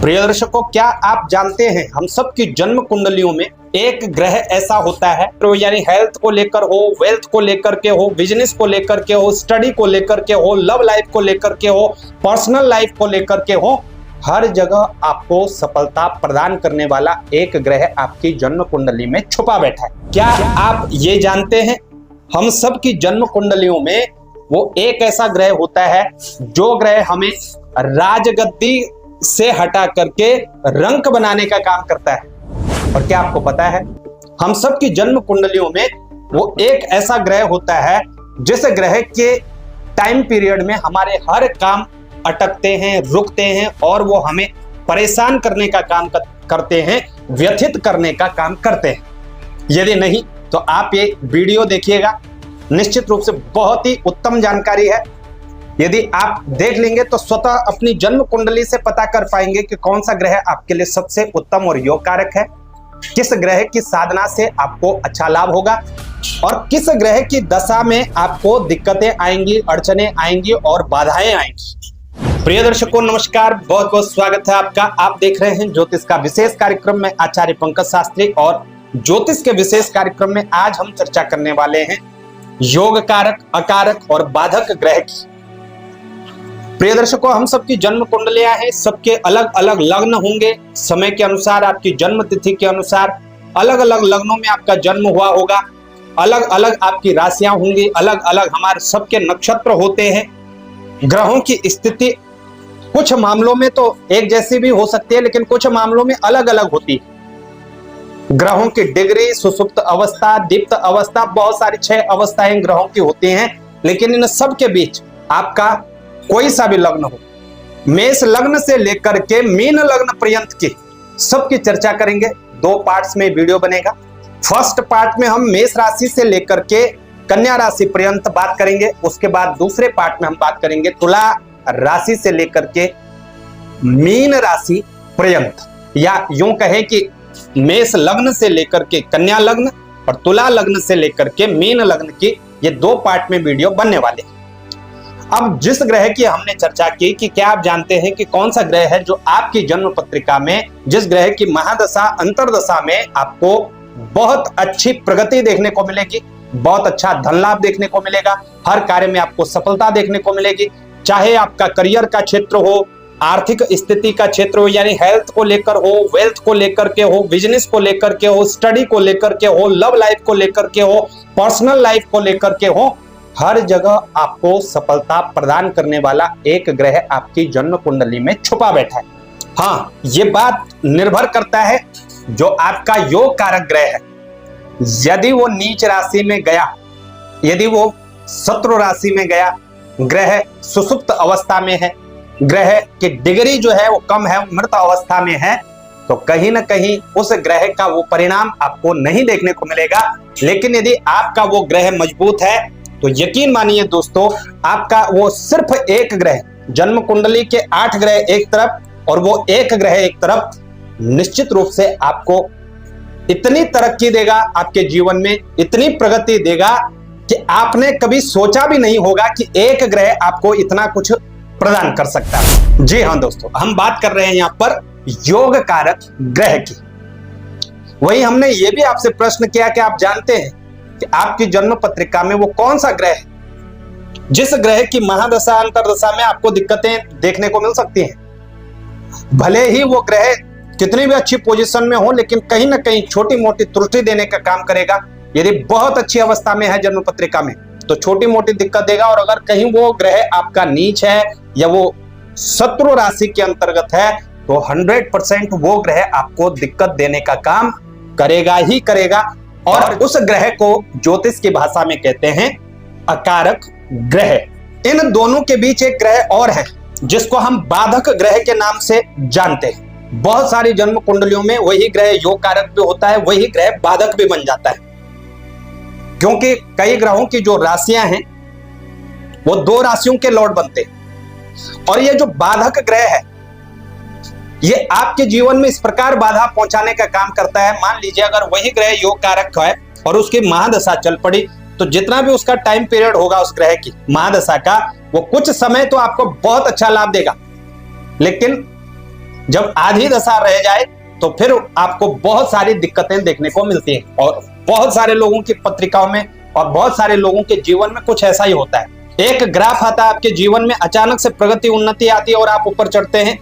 प्रिय दर्शकों, क्या आप जानते हैं हम सब की जन्म कुंडलियों में एक ग्रह ऐसा होता है तो यानी हेल्थ को लेकर हो, वेल्थ को लेकर के हो, बिजनेस को लेकर के हो, स्टडी को लेकर के हो, लव लाइफ को लेकर के हो, पर्सनल लाइफ को लेकर के हो, हर जगह आपको सफलता प्रदान करने वाला एक ग्रह आपकी जन्म कुंडली में छुपा बैठा है। क्या आप ये जानते हैं हम सब की जन्म कुंडलियों में वो एक ऐसा ग्रह होता है जो ग्रह हमें राजगद्दी से हटा करके रंक बनाने का काम करता है। और क्या आपको पता है हम सब की जन्म कुंडलियों में वो एक ऐसा ग्रह होता है जिस ग्रह के टाइम पीरियड में हमारे हर काम अटकते हैं, रुकते हैं और वो हमें परेशान करने का काम करते हैं, व्यथित करने का काम करते हैं। यदि नहीं तो आप ये वीडियो देखिएगा, निश्चित रूप से बहुत ही उत्तम जानकारी है। यदि आप देख लेंगे तो स्वतः अपनी जन्म कुंडली से पता कर पाएंगे कि कौन सा ग्रह आपके लिए सबसे उत्तम और योग कारक है, किस ग्रह की साधना से आपको अच्छा लाभ होगा और किस ग्रह की दशा में आपको दिक्कतें आएंगी, अड़चने आएंगी और बाधाएं आएंगी। प्रिय दर्शकों नमस्कार, बहुत बहुत स्वागत है आपका। आप देख रहे हैं ज्योतिष का विशेष कार्यक्रम में आचार्य पंकज शास्त्री और ज्योतिष के विशेष कार्यक्रम में आज हम चर्चा करने वाले हैं योग कारक, अकारक और बाधक ग्रह की। प्रिय दर्शकों, हम सबकी जन्म कुंडलियां हैं, सबके अलग अलग लग्न होंगे, समय के अनुसार आपकी जन्म तिथि के अनुसार अलग अलग लग्नों में आपका जन्म हुआ होगा, अलग अलग आपकी राशियां होंगी, अलग अलग हमारे सबके नक्षत्र होते हैं। ग्रहों की स्थिति कुछ मामलों में तो एक जैसी भी हो सकती है, लेकिन कुछ मामलों में अलग अलग होती है। ग्रहों की डिग्री, सुषुप्त अवस्था, दीप्त अवस्था, बहुत सारी 6 अवस्थाएं ग्रहों की होती हैं। लेकिन इन सब के बीच आपका कोई सा भी लग्न हो, मेष लग्न से लेकर के मीन लग्न पर्यंत की सबकी चर्चा करेंगे। 2 पार्ट्स में वीडियो बनेगा। फर्स्ट पार्ट में हम मेष राशि से लेकर के कन्या राशि पर्यंत बात करेंगे। उसके बाद दूसरे पार्ट में हम बात करेंगे तुला राशि से लेकर के मीन राशि पर्यंत, या यूं कहें कि मेष लग्न से लेकर के कन्या लग्न और तुला लग्न से लेकर के मीन लग्न की ये 2 पार्ट में वीडियो बनने वाले हैं। अब जिस ग्रह की हमने चर्चा की कि क्या आप जानते हैं कि कौन सा ग्रह है जो आपकी जन्म पत्रिका में, जिस ग्रह की महादशा अंतरदशा में आपको बहुत अच्छी प्रगति देखने को मिलेगी, बहुत अच्छा धन लाभ देखने को मिलेगा, हर कार्य में आपको सफलता देखने को मिलेगी। चाहे आपका करियर का क्षेत्र हो, आर्थिक स्थिति का क्षेत्र हो, यानी हेल्थ को लेकर हो, वेल्थ को लेकर के हो, बिजनेस को लेकर के हो, स्टडी को लेकर के हो, लव लाइफ को लेकर के हो, पर्सनल लाइफ को लेकर के हो, हर जगह आपको सफलता प्रदान करने वाला एक ग्रह आपकी जन्म कुंडली में छुपा बैठा है। हाँ, ये बात निर्भर करता है जो आपका योग कारक ग्रह है। यदि वो नीच राशि में गया, यदि वो शत्रु राशि में गया, ग्रह सुषुप्त अवस्था में है, ग्रह की डिग्री जो है वो कम है, मृत अवस्था में है, तो कहीं ना कहीं उस ग्रह का वो परिणाम आपको नहीं देखने को मिलेगा। लेकिन यदि आपका वो ग्रह मजबूत है तो यकीन मानिए दोस्तों, आपका वो सिर्फ एक ग्रह, जन्म कुंडली के 8 ग्रह एक तरफ और वो एक ग्रह एक तरफ, निश्चित रूप से आपको इतनी तरक्की देगा, आपके जीवन में इतनी प्रगति देगा कि आपने कभी सोचा भी नहीं होगा कि एक ग्रह आपको इतना कुछ प्रदान कर सकता है। जी हाँ दोस्तों, हम बात कर रहे हैं यहाँ पर योग कारक ग्रह की। वही हमने ये भी आपसे प्रश्न किया कि आप जानते हैं कि आपकी जन्म पत्रिका में वो कौन सा ग्रह है जिस ग्रह की महादशा अंतरदशा में आपको दिक्कतें देखने को मिल सकती हैं। भले ही वो ग्रह कितनी भी अच्छी पोजीशन में हो, लेकिन कहीं ना कहीं छोटी मोटी त्रुटि देने का काम करेगा। यदि बहुत अच्छी अवस्था में है जन्म पत्रिका में तो छोटी मोटी दिक्कत देगा, और अगर कहीं वो ग्रह आपका नीच है या वो शत्रु राशि के अंतर्गत है तो 100% वो ग्रह आपको दिक्कत देने का काम करेगा ही करेगा। और उस ग्रह को ज्योतिष की भाषा में कहते हैं अकारक ग्रह। इन दोनों के बीच एक ग्रह और है जिसको हम बाधक ग्रह के नाम से जानते हैं। बहुत सारी जन्म कुंडलियों में वही ग्रह योग कारक भी होता है, वही ग्रह बाधक भी बन जाता है, क्योंकि कई ग्रहों की जो राशियां हैं वो 2 राशियों के लॉर्ड बनते हैं। और ये जो बाधक ग्रह है ये आपके जीवन में इस प्रकार बाधा पहुंचाने का काम करता है। मान लीजिए अगर वही ग्रह योग कारक है और उसकी महादशा चल पड़ी तो जितना भी उसका टाइम पीरियड होगा उस ग्रह की महादशा का, वो कुछ समय तो आपको बहुत अच्छा लाभ देगा, लेकिन जब आधी दशा रह जाए तो फिर आपको बहुत सारी दिक्कतें देखने को मिलती हैं। और बहुत सारे लोगों की पत्रिकाओं में और बहुत सारे लोगों के जीवन में कुछ ऐसा ही होता है। एक ग्राफ आता है आपके जीवन में, अचानक से प्रगति उन्नति आती है और आप ऊपर चढ़ते हैं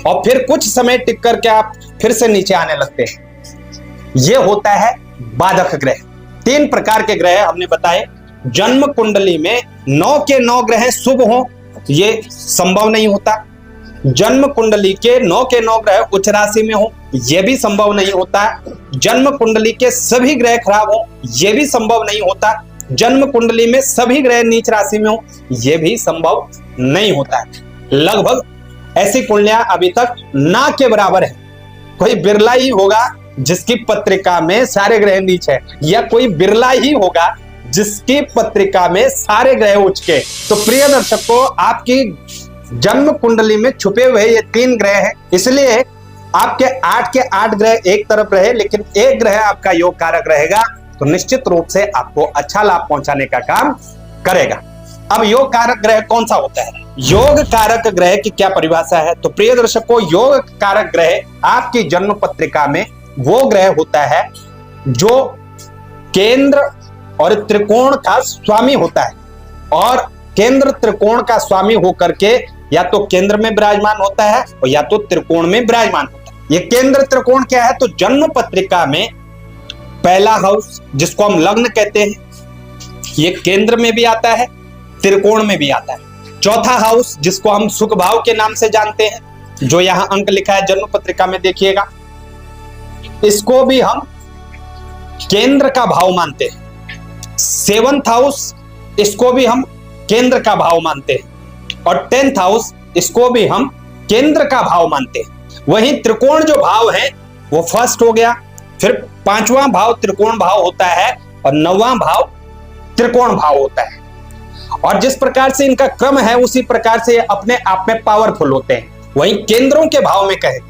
और फिर कुछ समय टिक करके आप फिर से नीचे आने लगते हैं। यह होता है बाधक ग्रह। 3 प्रकार के ग्रह हमने बताए। जन्म कुंडली में 9 के 9 ग्रह शुभ हो, यह संभव नहीं होता। जन्म कुंडली के 9 के 9 ग्रह उच्च राशि में हो, यह भी संभव नहीं होता। जन्म कुंडली के सभी ग्रह खराब हो, यह भी संभव नहीं होता। जन्म कुंडली में सभी ग्रह नीच राशि में हो, यह भी संभव नहीं होता है। लगभग ऐसी कुंडलियां अभी तक ना के बराबर है। कोई बिरला ही होगा जिसकी पत्रिका में सारे ग्रह नीच है, या कोई बिरला ही होगा जिसकी पत्रिका में सारे ग्रह उच्च के। तो प्रिय दर्शकों, आपकी जन्म कुंडली में छुपे हुए ये 3 ग्रह हैं, इसलिए आपके 8 के 8 ग्रह एक तरफ रहे, लेकिन एक ग्रह आपका योग कारक रहेगा, तो निश्चित रूप से आपको अच्छा लाभ पहुंचाने का काम करेगा। अब योग कारक ग्रह कौन सा होता है? योग कारक ग्रह की क्या परिभाषा है? तो प्रिय दर्शकों, योग कारक ग्रह आपकी जन्म पत्रिका में वो ग्रह होता है जो केंद्र और त्रिकोण का स्वामी होता है। और केंद्र त्रिकोण का स्वामी होकर के या तो केंद्र में विराजमान होता है और या तो त्रिकोण में विराजमान होता है। ये केंद्र त्रिकोण क्या है? तो जन्म पत्रिका में पहला हाउस, जिसको हम लग्न कहते हैं, ये केंद्र में भी आता है, त्रिकोण में भी आता है। चौथा हाउस, जिसको हम सुख भाव के नाम से जानते हैं, जो यहां अंक लिखा है जन्म पत्रिका में देखिएगा, इसको भी हम केंद्र का भाव मानते हैं। 7th हाउस, इसको भी हम केंद्र का भाव मानते हैं। और 10th हाउस, इसको भी हम केंद्र का भाव मानते हैं। वहीं त्रिकोण जो भाव है वो फर्स्ट हो गया, फिर 5वां भाव त्रिकोण भाव होता है और 9वां भाव त्रिकोण भाव होता है। और जिस प्रकार से इनका क्रम है उसी प्रकार से ये अपने आप में पावरफुल होते हैं। वहीं केंद्रों के भाव में कहें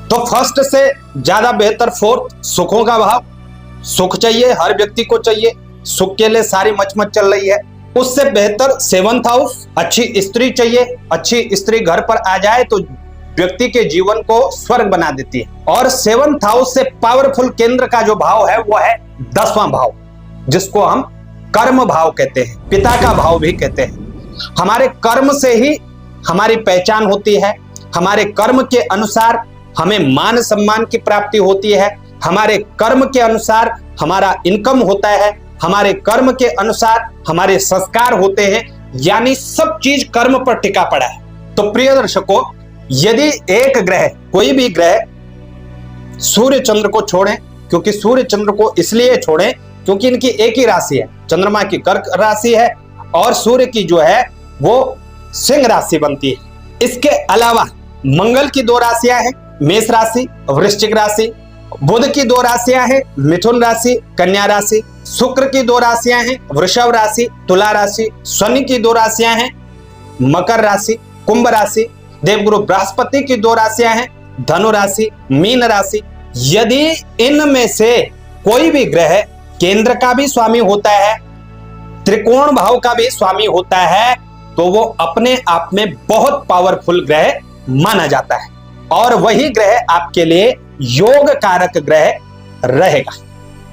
तो फर्स्ट से ज्यादा बेहतर 4th, सुखों का भाव। सुख चाहिए, हर व्यक्ति को चाहिए, सुख के लिए सारी मचमच चल रही है। उससे बेहतर 7th हाउस, अच्छी स्त्री चाहिए, अच्छी स्त्री घर पर आ जाए तो व्यक्ति के जीवन को स्वर्ग बना देती है। और 7th हाउस से पावरफुल केंद्र का जो भाव है वो है 10वां भाव, जिसको हम कर्म भाव कहते हैं, पिता का भाव भी कहते हैं। हमारे कर्म से ही हमारी पहचान होती है, हमारे कर्म के अनुसार हमें मान सम्मान की प्राप्ति होती है, हमारे कर्म के अनुसार हमारा इनकम होता है, हमारे कर्म के अनुसार हमारे संस्कार होते हैं, यानी सब चीज कर्म पर टिका पड़ा है। तो प्रिय दर्शकों, यदि एक ग्रह, कोई भी ग्रह सूर्य चंद्र को छोड़ें, क्योंकि सूर्य चंद्र को इसलिए छोड़ें क्योंकि इनकी एक ही राशि है, चंद्रमा की कर्क राशि है और सूर्य की जो है वो सिंह राशि बनती है। इसके अलावा मंगल की 2 राशियां हैं, मेष राशि, वृश्चिक राशि। बुध की 2 राशियां हैं, मिथुन राशि, कन्या राशि। शुक्र की 2 राशियां हैं, वृषभ राशि, तुला राशि। शनि की 2 राशियां हैं, मकर राशि, कुंभ राशि। देवगुरु बृहस्पति की 2 राशियां हैं, धनु राशि, मीन राशि। यदि इनमें से कोई भी ग्रह केंद्र का भी स्वामी होता है, त्रिकोण भाव का भी स्वामी होता है, तो वो अपने आप में बहुत पावरफुल ग्रह माना जाता है और वही ग्रह आपके लिए योग कारक ग्रह रहेगा।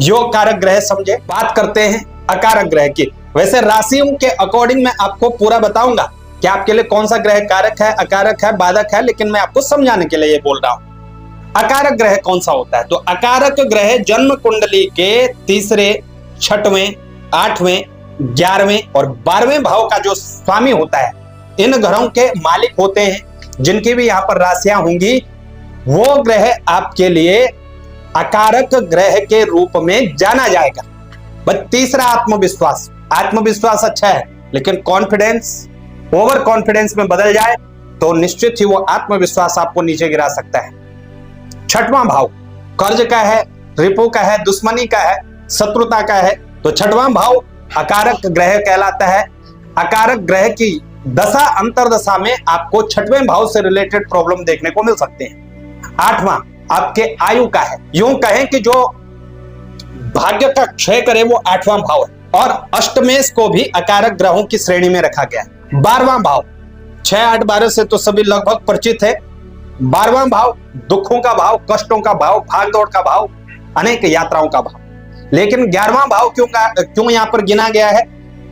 योग कारक ग्रह समझे। बात करते हैं अकारक ग्रह की। वैसे राशियों के अकॉर्डिंग मैं आपको पूरा बताऊंगा कि आपके लिए कौन सा ग्रह कारक है, अकारक है, बाधक है, लेकिन मैं आपको समझाने के लिए ये बोल रहा हूं। अकारक ग्रह कौन सा होता है? तो अकारक ग्रह जन्म कुंडली के 3रे, 6वें, 8वें, 11वें और 12वें भाव का जो स्वामी होता है, इन ग्रहों के मालिक होते हैं। जिनकी भी यहाँ पर राशियां होंगी वो ग्रह आपके लिए अकारक ग्रह के रूप में जाना जाएगा। बस 3रा आत्मविश्वास। आत्मविश्वास अच्छा है, लेकिन कॉन्फिडेंस ओवर कॉन्फिडेंस में बदल जाए तो निश्चित ही वो आत्मविश्वास आपको नीचे गिरा सकता है। 6वां भाव कर्ज का है, रिपु का है, दुश्मनी का है, शत्रुता का है, तो 6वां भाव अकारक ग्रह कहलाता है। अकारक ग्रह की दशा अंतरदशा में आपको 6वें भाव से रिलेटेड प्रॉब्लम देखने को मिल सकते हैं। 8वां आपके आयु का है। यूं कहें कि जो भाग्य का क्षय करे वो 8वां भाव है। और अष्टमेश को भी अकारक ग्रहों की श्रेणी में रखा गया है। 12वां भाव 6, 8, 12 से तो सभी लगभग परिचित है। 12वां भाव दुखों का भाव, कष्टों का भाव, भागदौड़ का भाव, अनेक यात्राओं का भाव। लेकिन 11वां भाव क्यों यहां पर गिना गया है?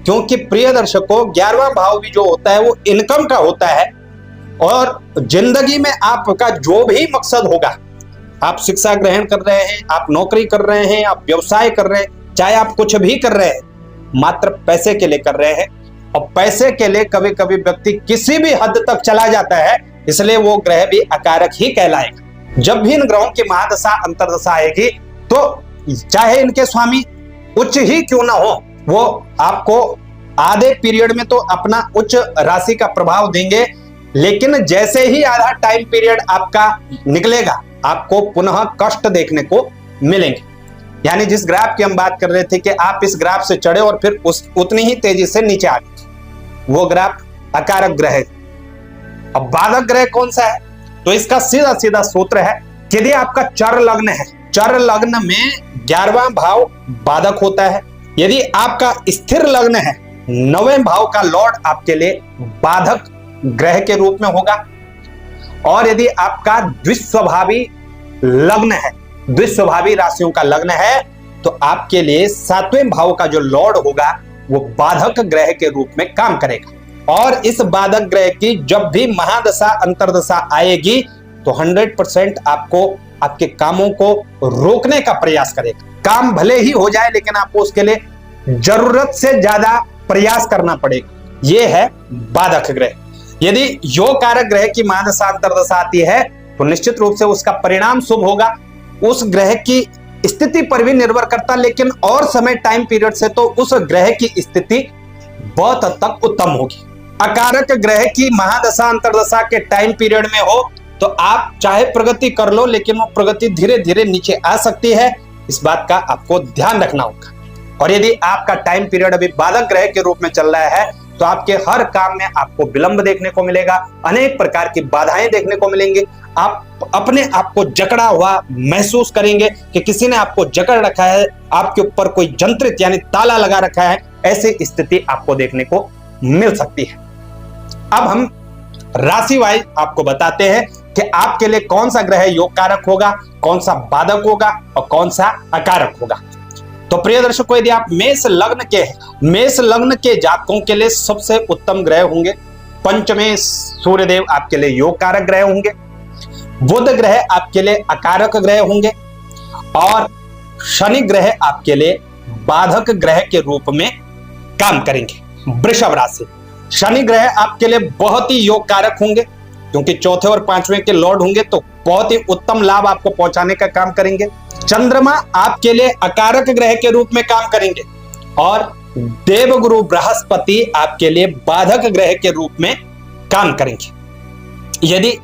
क्योंकि प्रिय दर्शकों 11वां भाव भी जो होता है वो इनकम का होता है, और जिंदगी में आपका जो भी मकसद होगा, आप शिक्षा ग्रहण कर रहे हैं, आप नौकरी कर रहे हैं, आप व्यवसाय कर रहे हैं, चाहे आप कुछ भी कर रहे हैं, मात्र पैसे के लिए कर रहे हैं। और पैसे के लिए कभी कभी व्यक्ति किसी भी हद तक चला जाता है, इसलिए वो ग्रह भी अकारक ही कहलाएगा। जब भी इन ग्रहों की महादशा अंतरदशा आएगी तो चाहे इनके स्वामी उच्च ही क्यों ना हो, वो आपको आधे पीरियड में तो अपना उच्च राशि का प्रभाव देंगे, लेकिन जैसे ही आधा टाइम पीरियड आपका निकलेगा, आपको पुनः कष्ट देखने को मिलेंगे। यानी जिस ग्राफ की हम बात कर रहे थे कि आप इस ग्राफ से चढ़े और फिर उतनी ही तेजी से नीचे आ गए, वो ग्राफ अकारक ग्रह है। अब बाधक ग्रह कौन सा है? तो इसका सीधा सीधा सूत्र है कि यदि आपका चर लग्न है, चर लग्न में 11वां भाव बाधक होता है। यदि आपका स्थिर लग्न है, 9वें भाव का लॉर्ड आपके लिए बाधक ग्रह के रूप में होगा। और यदि आपका द्विस्वभावी लग्न है, द्विस्वभावी राशियों का लग्न है, तो आपके लिए 7वें भाव का जो लॉर्ड होगा वो बाधक ग्रह के रूप में काम करेगा। और इस बाधक ग्रह की जब भी महादशा अंतरदशा आएगी तो 100% आपको आपके कामों को रोकने का प्रयास करेगा। काम भले ही हो जाए, लेकिन आपको उसके लिए जरूरत से ज्यादा प्रयास करना पड़ेगा। यह है बाधक ग्रह। यदि योग कारक ग्रह की महादशा अंतरदशा आती है तो निश्चित रूप से उसका परिणाम शुभ होगा। उस ग्रह की स्थिति पर भी निर्भर करता, लेकिन और समय टाइम पीरियड से तो उस ग्रह की स्थिति बहुत हद तक उत्तम होगी। अकारक ग्रह की महादशा अंतरदशा के टाइम पीरियड में हो तो आप चाहे प्रगति कर लो, लेकिन वो प्रगति धीरे धीरे नीचे आ सकती है। इस बात का आपको ध्यान रखना होगा। और यदि आपका टाइम पीरियड अभी बाधक ग्रह के रूप में चल रहा है तो आपके हर काम में आपको विलंब देखने को मिलेगा, अनेक प्रकार की बाधाएं देखने को मिलेंगी। आप अपने आप को जकड़ा हुआ महसूस करेंगे कि किसी ने आपको जकड़ रखा है, आपके ऊपर कोई जंत्रित यानी ताला लगा रखा है, ऐसी स्थिति आपको देखने को मिल सकती है। अब हम राशि वाइज आपको बताते हैं कि आपके लिए कौन सा ग्रह योग कारक होगा, कौन सा बाधक होगा और कौन सा अकारक होगा। तो प्रिय दर्शकों, यदि आप मेष लग्न के जातकों के लिए सबसे उत्तम ग्रह होंगे पंचमें सूर्यदेव, आपके लिए योग कारक ग्रह होंगे। बुध ग्रह आपके लिए अकारक ग्रह होंगे और शनि ग्रह आपके लिए बाधक ग्रह के रूप में काम करेंगे। वृषभ राशि, शनि ग्रह आपके लिए बहुत ही योग कारक होंगे, क्योंकि चौथे और पांचवें के लॉर्ड होंगे तो बहुत ही उत्तम लाभ आपको पहुंचाने का काम करेंगे। चंद्रमा आपके लिए अकारक ग्रह के रूप में काम करेंगे और देवगुरु बृहस्पति आपके लिए बाधक ग्रह के रूप में काम करेंगे। यदि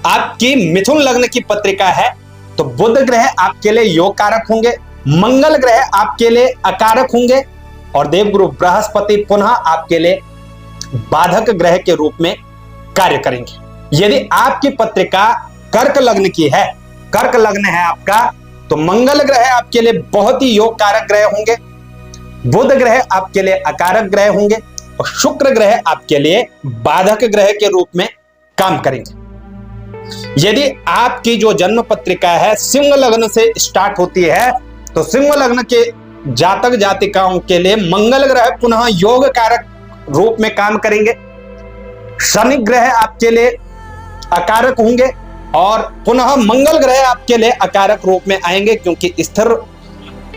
आपकी मिथुन लग्न की पत्रिका है तो बुध ग्रह आपके लिए योग कारक होंगे, मंगल ग्रह आपके लिए अकारक होंगे और देवगुरु बृहस्पति पुनः आपके लिए बाधक ग्रह के रूप में कार्य करेंगे। यदि आपकी पत्रिका कर्क लग्न की है, कर्क लग्न है आपका, तो मंगल ग्रह आपके लिए बहुत ही योग कारक ग्रह होंगे, बुध ग्रह आपके लिए अकारक ग्रह होंगे और शुक्र ग्रह आपके लिए बाधक ग्रह के रूप में काम करेंगे। यदि आपकी जो जन्म पत्रिका है सिंह लग्न से स्टार्ट होती है तो सिंह लग्न के जातक जातिकाओं के लिए मंगल ग्रह पुनः योग कारक रूप में काम करेंगे, शनि ग्रह आपके लिए अकारक होंगे और पुनः मंगल ग्रह आपके लिए अकारक रूप में आएंगे, क्योंकि स्थिर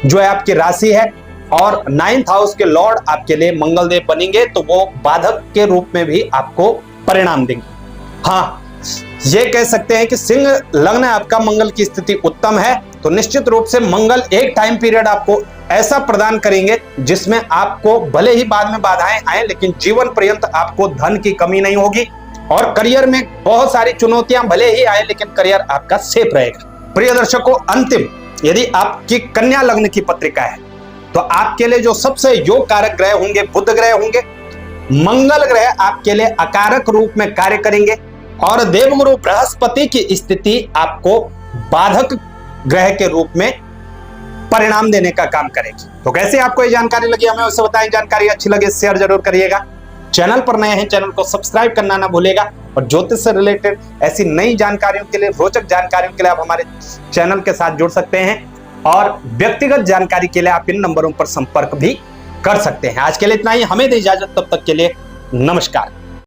जो है आपकी राशि है और 9th हाउस के लॉर्ड आपके लिए मंगल देव बनेंगे, तो वो बाधक के रूप में भी आपको परिणाम देंगे। हाँ, ये कह सकते हैं कि सिंह लग्न आपका मंगल की स्थिति उत्तम है, तो निश्चित रूप से मंगल एक टाइम पीरियड आपको ऐसा प्रदान करेंगे जिसमें आपको भले ही बाद में बाधाएं आए, लेकिन जीवन पर्यंत आपको धन की कमी नहीं होगी और करियर में बहुत सारी चुनौतियां भले ही आए, लेकिन करियर आपका सेफ रहेगा। प्रिय दर्शकों, अंतिम, यदि आपकी कन्या लग्न की पत्रिका है तो आपके लिए जो सबसे योग कारक ग्रह होंगे बुध ग्रह होंगे, मंगल ग्रह आपके लिए अकारक रूप में कार्य करेंगे और देवगुरु बृहस्पति की स्थिति आपको बाधक ग्रह के रूप में परिणाम देने का काम करेगी। तो कैसे आपको ये जानकारी लगी हमें उससे बताएं। जानकारी अच्छी लगे शेयर जरूर करिएगा। चैनल पर नए हैं चैनल को सब्सक्राइब करना ना भूलेगा। और ज्योतिष से रिलेटेड ऐसी नई जानकारियों के लिए, रोचक जानकारियों के लिए आप हमारे चैनल के साथ जुड़ सकते हैं और व्यक्तिगत जानकारी के लिए आप इन नंबरों पर संपर्क भी कर सकते हैं। आज के लिए इतना ही, हमें दे इजाजत, तब तक के लिए नमस्कार।